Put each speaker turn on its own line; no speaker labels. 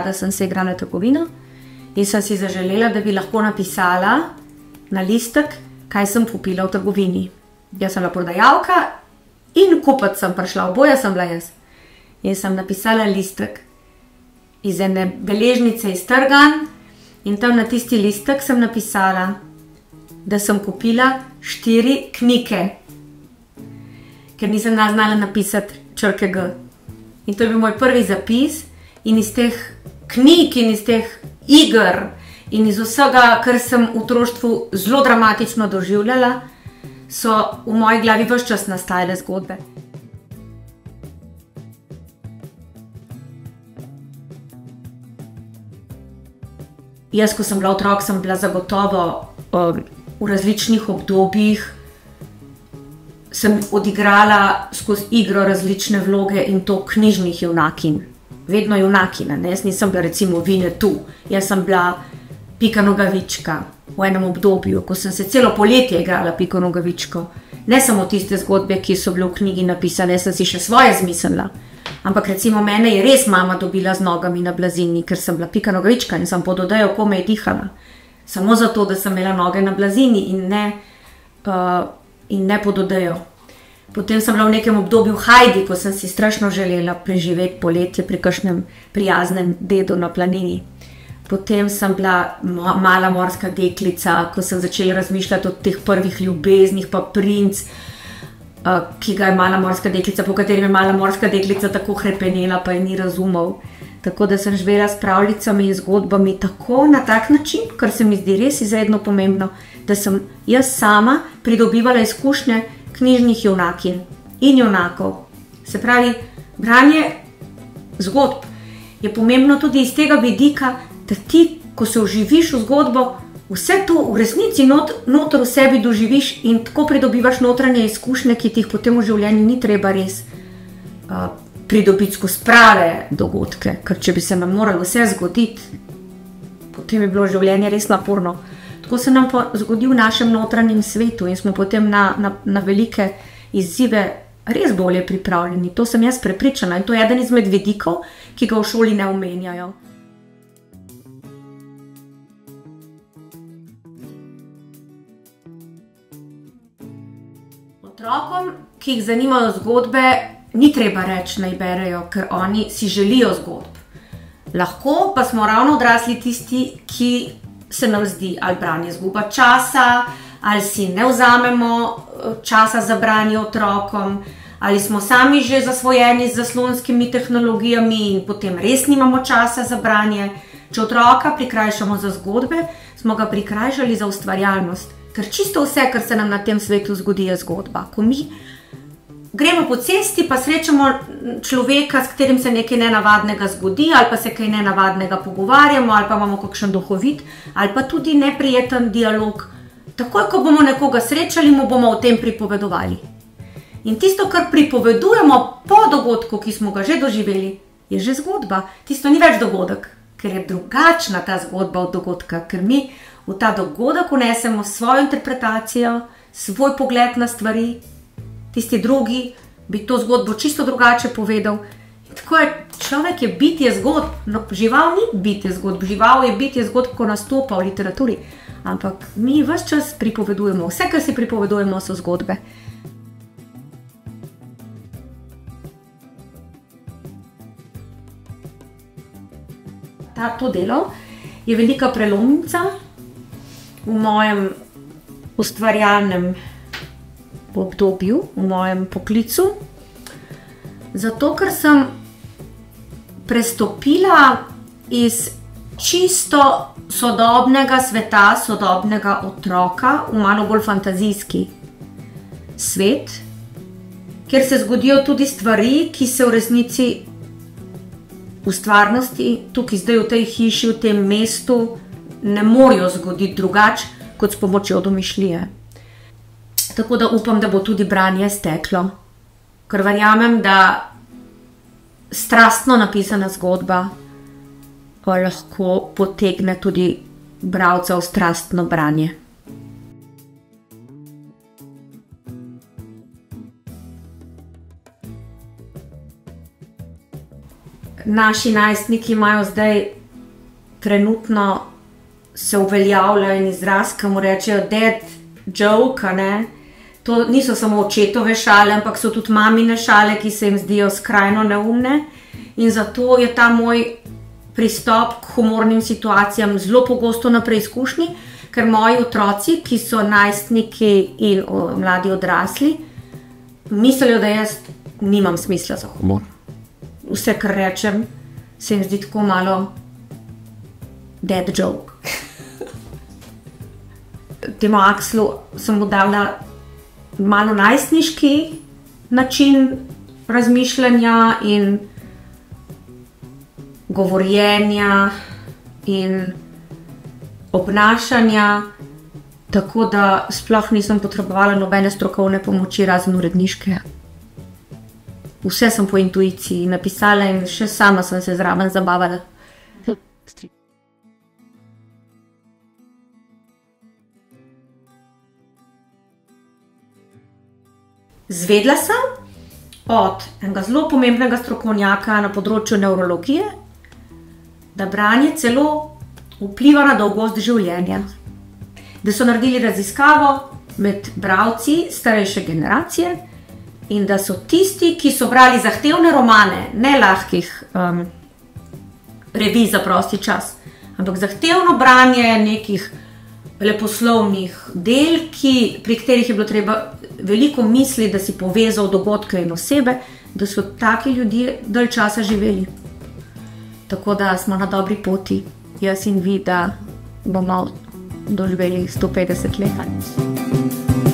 rada sem se igrala trgovino in sem si zaželela, da bi lahko napisala na listek, kaj sem kupila v trgovini. Jaz sem bila prodajalka in kupec sem prišla, oboje sem bila jaz. In sem napisala listek iz ene beležnice iz Trgan in tam na tisti listek sem napisala, da sem kupila 4 knjige, ker nisem znala napisati črke G. In to je bil moj prvi zapis in iz teh knjig in iz teh iger in iz vsega, kar sem v otroštvu zelo dramatično doživljala, so v moji glavi ves čas nastajale zgodbe. Jaz, ko sem bila otrok, sem bila zagotovo v različnih obdobjih, sem odigrala skozi igro različne vloge in to knjižnih junakinj. Vedno junakina, ne? Jaz nisem bila recimo Winnetou, jaz sem bila Pika Nogavička v enem obdobju, ko sem se celo poletje igrala Piko Nogavičko. Ne samo tiste zgodbe, ki so bile v knjigi napisane, jaz sem si še svoje zmislila. Ampak recimo mene je res mama dobila z nogami na blazini, ker sem bila Pika Nogavička in sem pod odejo komaj dihala. Samo zato, da sem imela noge na blazini in ne pod odejo. Potem sem bila v nekem obdobju Heidi, ko sem si strašno želela preživeti poletje pri kakšnem prijaznem dedu na planini. Potem sem bila mala morska deklica, ko sem začela razmišljati o teh prvih ljubeznih, pa princ, ki ga je mala morska deklica, po katerem je mala morska deklica tako hrepenela, pa je ni razumel. Tako da sem živela s pravljicami in zgodbami tako na tak način, kar se mi zdi res izredno pomembno, da sem jaz sama pridobivala izkušnje knjižnih junakinj in junakov. Se pravi, branje zgodb je pomembno tudi iz tega vidika, da ti, ko se vživiš v zgodbo, vse to v resnici noter v sebi doživiš in tako pridobivaš notranje izkušnje, ki ti jih potem v življenju ni treba res pridobiti skozi prave dogodke, ker če bi se nam moralo vse zgoditi, potem bi bilo življenje res naporno. Tako se nam pa zgodi v našem notranjem svetu in smo potem na velike izzive res bolje pripravljeni. To sem jaz prepričana in to je eden izmed vidikov, ki ga v šoli ne omenjajo. Otrokom, ki jih zanimajo zgodbe, ni treba reči, naj berejo, ker oni si želijo zgodb. Lahko pa smo ravno odrasli tisti, ki se nam zdi ali branje izguba časa, ali si ne vzamemo časa za branje otrokom, ali smo sami že zasvojeni z zaslonskimi tehnologijami in potem res nimamo časa za branje. Če otroka prikrajšamo za zgodbe, smo ga prikrajšali za ustvarjalnost. Ker čisto vse, kar se nam na tem svetu zgodi, je zgodba. Ko mi gremo po cesti, pa srečamo človeka, s katerim se nekaj nenavadnega zgodi, ali pa se kaj nenavadnega pogovarjamo, ali pa imamo kakšen duhovit, ali pa tudi neprijeten dialog. Takoj, ko bomo nekoga srečali, mu bomo o tem pripovedovali. In tisto, kar pripovedujemo po dogodku, ki smo ga že doživeli, je že zgodba. Tisto ni več dogodek, ker je drugačna ta zgodba od dogodka, ker mi v ta dogodek vnesemo svojo interpretacijo, svoj pogled na stvari, tisti drugi bi to zgodbo čisto drugače povedal. In tako je, človek je bitje zgodb, no, žival ni bitje zgodb, žival je bitje zgodb, ko nastopa v literaturi, ampak mi ves čas pripovedujemo, vse, kar si pripovedujemo, so zgodbe. To delo je velika prelomnica v mojem ustvarjalnem obdobju, v mojem poklicu, zato ker sem prestopila iz čisto sodobnega sveta, sodobnega otroka v malo bolj fantazijski svet, kjer se zgodijo tudi stvari, ki se v resnici v stvarnosti, tukaj zdaj v tej hiši, v tem mestu, ne morejo zgoditi drugače, kot s pomočjo domišljije. Tako da upam, da bo tudi branje steklo, ker verjamem, da strastno napisana zgodba pa lahko potegne tudi bralca v strastno branje. naši najstniki imajo zdaj trenutno se uveljavlja en izraz, ki mu rečejo dad joke, ne? To niso samo očetove šale, ampak so tudi mamine šale, ki se jim zdijo skrajno neumne. In zato je ta moj pristop k humornim situacijam zelo pogosto na preizkušnji, ker moji otroci, ki so najstniki in mladi odrasli, mislijo, da jaz nimam smisla za humor. Vse, kar rečem, se jim zdi tako malo dad joke. Temu Akslu sem mu dala malo najstniški način razmišljanja in govorjenja in obnašanja, tako da sploh nisem potrebovala nobene strokovne pomoči, razen uredniške. Vse sem po intuiciji napisala in še sama sem se zraven zabavala. Zvedla sem od enega zelo pomembnega strokovnjaka na področju nevrologije, da branje celo vpliva na dolgost življenja. Da so naredili raziskavo med bralci starejše generacije in da so tisti, ki so brali zahtevne romane, ne lahkih revij za prosti čas, ampak zahtevno branje nekih leposlovnih del, pri katerih je bilo treba veliko misli, da si povezal dogodke in osebe, da so taki ljudje dalj časa živeli. Tako da smo na dobri poti, jaz in vi, da bomo doživeli 150 let.